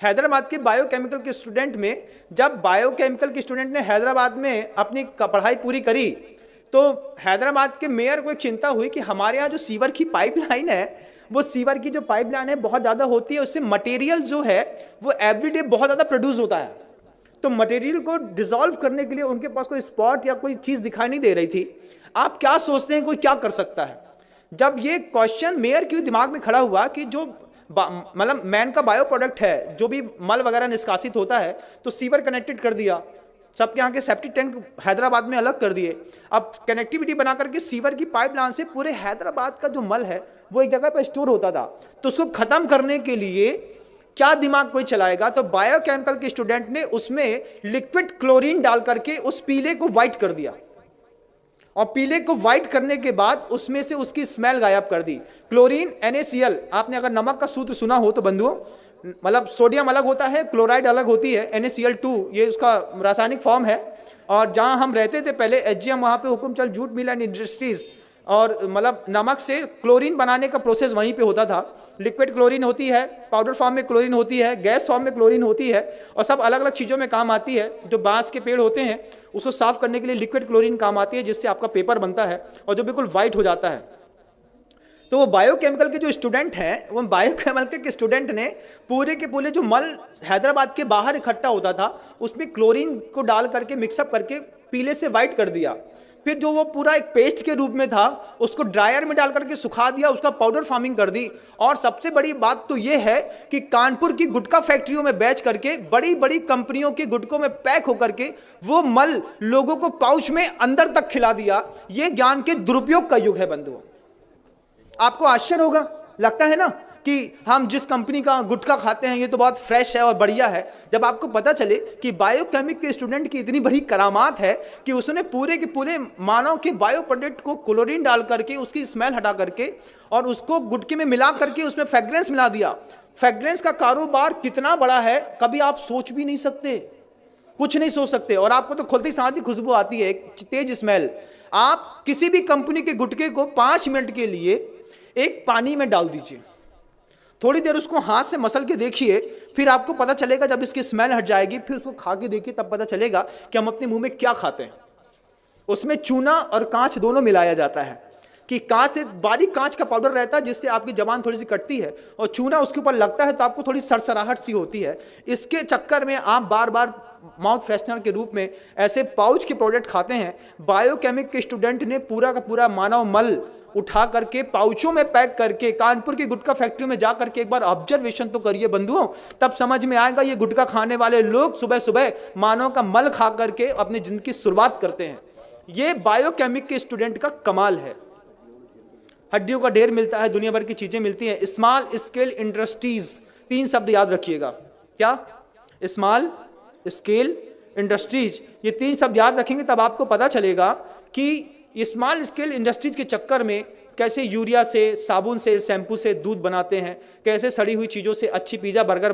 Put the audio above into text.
हैदराबाद के बायोकेमिकल के स्टूडेंट में, जब बायोकेमिकल के स्टूडेंट ने हैदराबाद में अपनी पढ़ाई पूरी करी तो हैदराबाद के मेयर को एक चिंता हुई कि हमारे यहाँ जो सीवर की पाइपलाइन है, वो सीवर की जो पाइपलाइन है बहुत ज़्यादा होती है, उससे मटेरियल जो है वो एवरीडे बहुत ज़्यादा प्रोड्यूस होता है। तो मटेरियल को डिसॉल्व करने के लिए उनके पास कोई स्पॉट या कोई चीज़ दिखाई नहीं दे रही थी। आप क्या सोचते हैं कोई क्या कर सकता है? जब ये क्वेश्चन मेयर के दिमाग में खड़ा हुआ कि जो मतलब मैन का बायो प्रोडक्ट है, जो भी मल वगैरह निष्कासित होता है, तो सीवर कनेक्टेड कर दिया, सबके यहाँ के सेप्टिक टैंक हैदराबाद में अलग कर दिए। अब कनेक्टिविटी बना करके सीवर की पाइपलाइन से पूरे हैदराबाद का जो मल है वो एक जगह पर स्टोर होता था, तो उसको खत्म करने के लिए क्या दिमाग कोई चलाएगा? तो बायोकेमिकल के स्टूडेंट ने उसमें लिक्विड क्लोरीन डाल करके उस पीले को व्हाइट कर दिया, और पीले को व्हाइट करने के बाद उसमें से उसकी स्मेल गायब कर दी। क्लोरीन NaCl, आपने अगर नमक का सूत्र सुना हो तो बंधुओं, मतलब सोडियम अलग होता है, क्लोराइड अलग होती है, NaCl2 ये उसका रासायनिक फॉर्म है। और जहां हम रहते थे पहले HGM, वहां पे Hukumchand jute mill and industries, और मतलब नमक से क्लोरीन बनाने का प्रोसेस वहीं पे होता था। लिक्विड क्लोरीन होती है, पाउडर फॉर्म में क्लोरीन होती है, गैस फॉर्म में क्लोरीन होती है, और सब अलग अलग चीज़ों में काम आती है। जो बांस के पेड़ होते हैं उसको साफ करने के लिए लिक्विड क्लोरीन काम आती है, जिससे आपका पेपर बनता है और जो बिल्कुल वाइट हो जाता है। तो वो बायोकेमिकल के जो स्टूडेंट हैं, वो बायोकेमिकल के स्टूडेंट ने पूरे के पूरे जो मल हैदराबाद के बाहर इकट्ठा होता था उसमें क्लोरीन को डाल करके मिक्सअप करके पीले से वाइट कर दिया। फिर जो वो पूरा एक पेस्ट के रूप में था उसको ड्रायर में डाल करके सुखा दिया, उसका पाउडर फार्मिंग कर दी। और सबसे बड़ी बात तो ये है कि कानपुर की गुटखा फैक्ट्रियों में बेच करके, बड़ी बड़ी कंपनियों के गुटकों में पैक होकर के वो मल लोगों को पाउच में अंदर तक खिला दिया। ये ज्ञान के दुरुपयोग का युग है बंधुओं। आपको आश्चर्य होगा, लगता है ना कि हम जिस कंपनी का गुटखा खाते हैं ये तो बहुत फ्रेश है और बढ़िया है। जब आपको पता चले कि बायोकेमिक के स्टूडेंट की इतनी बड़ी करामात है कि उसने पूरे के पूरे मानव के बायो प्रोडक्ट को क्लोरीन डाल करके उसकी स्मेल हटा करके और उसको गुटके में मिला करके उसमें फ्रेग्रेंस मिला दिया। फ्रेग्रेंस का कारोबार कितना बड़ा है कभी आप सोच भी नहीं सकते, कुछ नहीं सोच सकते। और आपको तो खुलती साथ ही खुशबू आती है, तेज स्मेल। आप किसी भी कंपनी के गुटके को 5 मिनट के लिए एक पानी में डाल दीजिए, थोड़ी देर उसको हाथ से मसल के देखिए, फिर आपको पता चलेगा, जब इसकी स्मेल हट जाएगी फिर उसको खा के देखिए, तब पता चलेगा कि हम अपने मुंह में क्या खाते हैं। उसमें चूना और कांच दोनों मिलाया जाता है कि कांच से बारीक कांच का पाउडर रहता है जिससे आपकी जबान थोड़ी सी कटती है, और चूना उसके ऊपर लगता है तो आपको थोड़ी सरसराहट सी होती है। इसके चक्कर में आप बार बार माउथ फ्रेशनर के रूप में ऐसे पाउच के प्रोडक्ट खाते हैं। बायोकेमिक के स्टूडेंट ने पूरा का पूरा मानव मल उठा करके पाउचों में पैक करके कानपुर की गुटखा फैक्ट्री में जा करके एक बार ऑब्जर्वेशन तो करिए बंधुओं, तब समझ में आएगा ये गुटखा खाने वाले लोग सुबह सुबह मानव का मल खा करके अपनी जिंदगी की शुरुआत करते हैं। ये बायोकेमिक के स्टूडेंट का कमाल है। हड्डियों का ढेर मिलता है, दुनिया भर की चीजें मिलती हैं। स्मॉल स्केल इंडस्ट्रीज, 3 शब्द याद रखिएगा। क्या? स्मॉल स्केल इंडस्ट्रीज, ये 3 शब्द याद रखेंगे तब आपको पता चलेगा कि स्मॉल स्केल इंडस्ट्रीज के चक्कर में कैसे यूरिया से, साबुन से, शैम्पू से दूध बनाते हैं, कैसे सड़ी हुई चीज़ों से अच्छी पिज़्ज़ा बर्गर